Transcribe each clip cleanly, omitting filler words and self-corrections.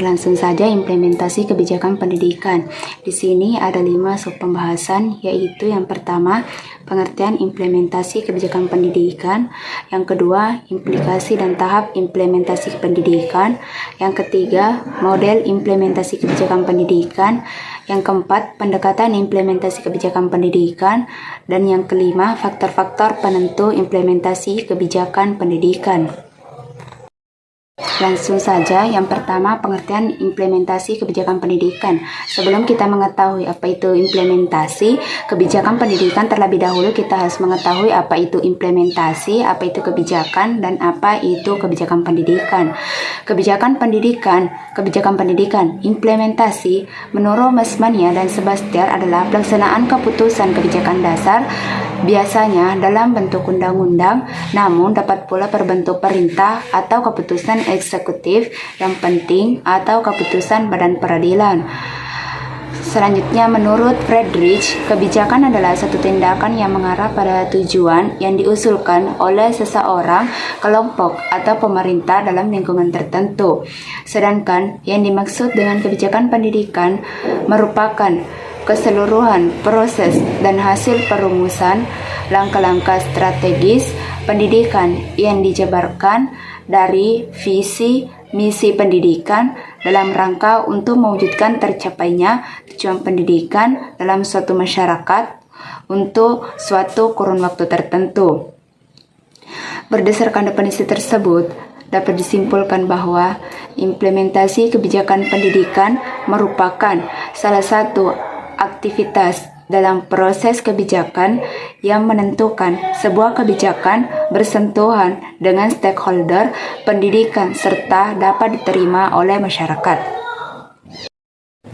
Langsung saja implementasi kebijakan pendidikan. Di sini ada 5 sub pembahasan, yaitu yang pertama, pengertian implementasi kebijakan pendidikan. Yang kedua, implikasi dan tahap implementasi pendidikan. Yang ketiga, model implementasi kebijakan pendidikan. Yang keempat, pendekatan implementasi kebijakan pendidikan. Dan yang kelima, faktor-faktor penentu implementasi kebijakan pendidikan. Langsung saja, yang pertama pengertian implementasi kebijakan pendidikan. Sebelum kita mengetahui apa itu implementasi kebijakan pendidikan, terlebih dahulu kita harus mengetahui apa itu implementasi, apa itu kebijakan, dan apa itu kebijakan pendidikan. Kebijakan pendidikan, implementasi menurut Masmania dan Sebastian adalah pelaksanaan keputusan kebijakan dasar, biasanya dalam bentuk undang-undang, namun dapat pula berbentuk perintah atau keputusan eksekutif yang penting atau keputusan badan peradilan. Selanjutnya, menurut Friedrich, kebijakan adalah satu tindakan yang mengarah pada tujuan yang diusulkan oleh seseorang, kelompok, atau pemerintah dalam lingkungan tertentu. Sedangkan yang dimaksud dengan kebijakan pendidikan merupakan keseluruhan proses dan hasil perumusan langkah-langkah strategis pendidikan yang dijabarkan dari visi misi pendidikan dalam rangka untuk mewujudkan tercapainya tujuan pendidikan dalam suatu masyarakat untuk suatu kurun waktu tertentu. Berdasarkan definisi tersebut, dapat disimpulkan bahwa implementasi kebijakan pendidikan merupakan salah satu aktivitas dalam proses kebijakan yang menentukan sebuah kebijakan bersentuhan dengan stakeholder pendidikan serta dapat diterima oleh masyarakat.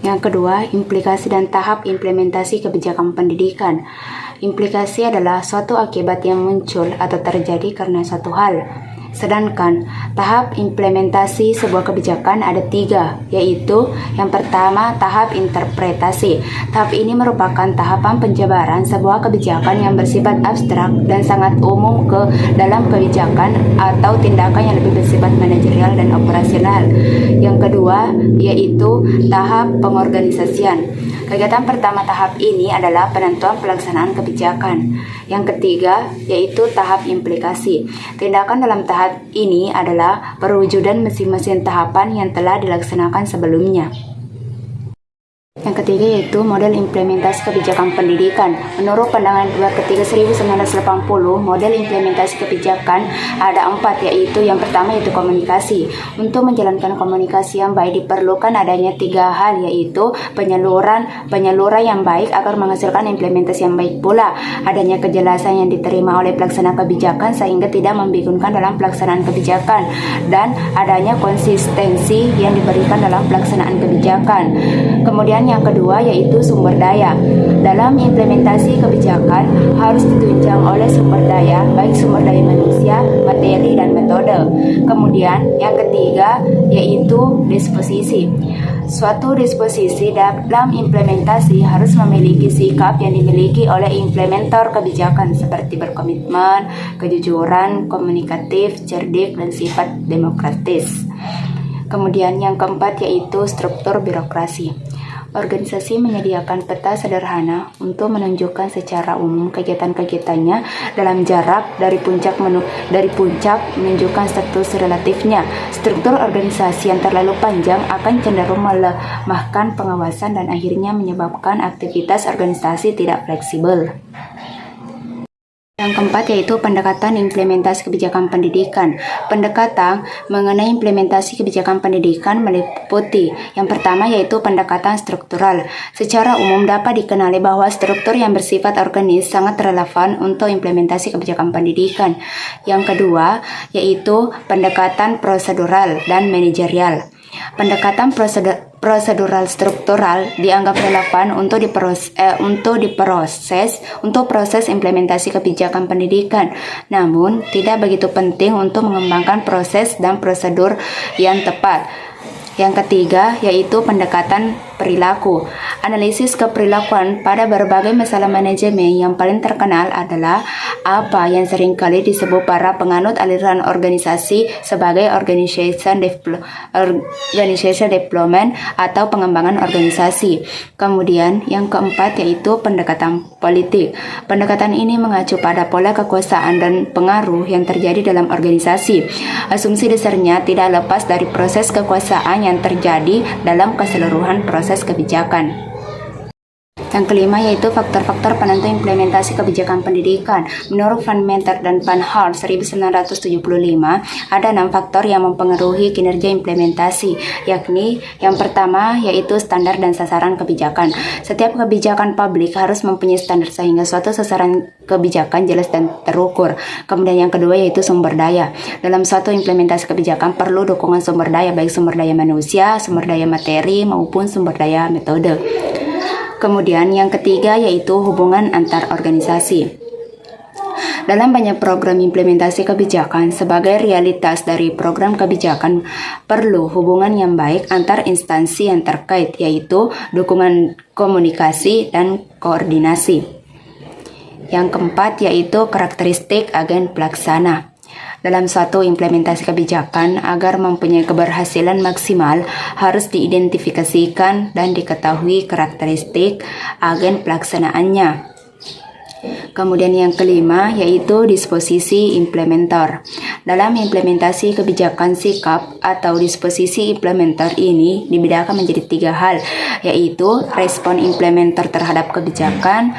Yang kedua, implikasi dan tahap implementasi kebijakan pendidikan. Implikasi adalah suatu akibat yang muncul atau terjadi karena suatu hal. Sedangkan tahap implementasi sebuah kebijakan ada 3, yaitu yang pertama, tahap interpretasi. Tahap ini merupakan tahapan penjabaran sebuah kebijakan yang bersifat abstrak dan sangat umum ke dalam kebijakan atau tindakan yang lebih bersifat manajerial dan operasional. Yang kedua, yaitu tahap pengorganisasian. Kegiatan pertama tahap ini adalah penentuan pelaksanaan kebijakan. Yang ketiga, yaitu tahap implikasi. Tindakan dalam tahap ini adalah perwujudan masing-masing tahapan yang telah dilaksanakan sebelumnya. Yang ketiga yaitu model implementasi kebijakan pendidikan. Menurut pandangan 2/1980, model implementasi kebijakan ada 4, yaitu yang pertama yaitu komunikasi. Untuk menjalankan komunikasi yang baik diperlukan adanya 3 hal, yaitu penyaluran yang baik agar menghasilkan implementasi yang baik pula, adanya kejelasan yang diterima oleh pelaksana kebijakan sehingga tidak membingungkan dalam pelaksanaan kebijakan, dan adanya konsistensi yang diberikan dalam pelaksanaan kebijakan. Kemudian yang kedua yaitu sumber daya. Dalam implementasi kebijakan harus ditunjang oleh sumber daya, baik sumber daya manusia, materi, dan metode. Kemudian yang ketiga yaitu disposisi. Suatu disposisi dalam implementasi harus memiliki sikap yang dimiliki oleh implementer kebijakan seperti berkomitmen, kejujuran, komunikatif, cerdik, dan sifat demokratis. Kemudian yang keempat yaitu struktur birokrasi. Organisasi menyediakan peta sederhana untuk menunjukkan secara umum kegiatan-kegiatannya dalam jarak dari puncak menunjukkan status relatifnya. Struktur organisasi yang terlalu panjang akan cenderung melemahkan pengawasan dan akhirnya menyebabkan aktivitas organisasi tidak fleksibel. Yang keempat yaitu pendekatan implementasi kebijakan pendidikan. Pendekatan mengenai implementasi kebijakan pendidikan meliputi yang pertama yaitu pendekatan struktural. Secara umum dapat dikenali bahwa struktur yang bersifat organis sangat relevan untuk implementasi kebijakan pendidikan. Yang kedua yaitu pendekatan prosedural dan manajerial. Pendekatan prosedural struktural dianggap relevan untuk proses implementasi kebijakan pendidikan, namun tidak begitu penting untuk mengembangkan proses dan prosedur yang tepat. Yang ketiga yaitu pendekatan perilaku. Analisis keperilakuan pada berbagai masalah manajemen yang paling terkenal adalah apa yang seringkali disebut para penganut aliran organisasi sebagai organization development atau pengembangan organisasi. Kemudian yang keempat yaitu pendekatan politik. Pendekatan ini mengacu pada pola kekuasaan dan pengaruh yang terjadi dalam organisasi. Asumsi dasarnya tidak lepas dari proses kekuasaan yang terjadi dalam keseluruhan proses kebijakan. Yang kelima yaitu faktor-faktor penentu implementasi kebijakan pendidikan. Menurut Van Meter dan Van Hart 1975, ada 6 faktor yang mempengaruhi kinerja implementasi, yakni yang pertama yaitu standar dan sasaran kebijakan. Setiap kebijakan publik harus mempunyai standar sehingga suatu sasaran kebijakan jelas dan terukur. Kemudian yang kedua yaitu sumber daya. Dalam suatu implementasi kebijakan perlu dukungan sumber daya, baik sumber daya manusia, sumber daya materi, maupun sumber daya metode. Kemudian yang ketiga yaitu hubungan antar organisasi. Dalam banyak program implementasi kebijakan, sebagai realitas dari program kebijakan perlu hubungan yang baik antar instansi yang terkait, yaitu dukungan komunikasi dan koordinasi. Yang keempat yaitu karakteristik agen pelaksana. Dalam suatu implementasi kebijakan, agar mempunyai keberhasilan maksimal, harus diidentifikasikan dan diketahui karakteristik agen pelaksanaannya. Kemudian yang kelima yaitu disposisi implementer. Dalam implementasi kebijakan sikap atau disposisi implementer ini dibedakan menjadi 3 hal, yaitu respon implementer terhadap kebijakan,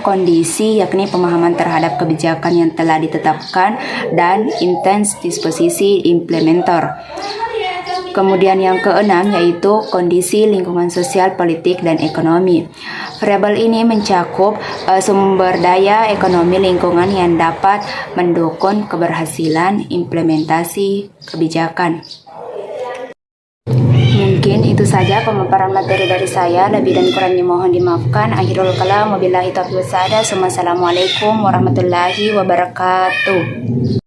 kondisi yakni pemahaman terhadap kebijakan yang telah ditetapkan, dan intens disposisi implementer. Kemudian yang keenam yaitu kondisi lingkungan sosial, politik, dan ekonomi. Variabel ini mencakup sumber daya ekonomi lingkungan yang dapat mendukung keberhasilan implementasi kebijakan. Mungkin itu saja pemaparan materi dari saya. Lebih dan kurangnya mohon dimaafkan. Akhirul kalam, wabillahi taufiq wal hidayah. Assalamualaikum warahmatullahi wabarakatuh.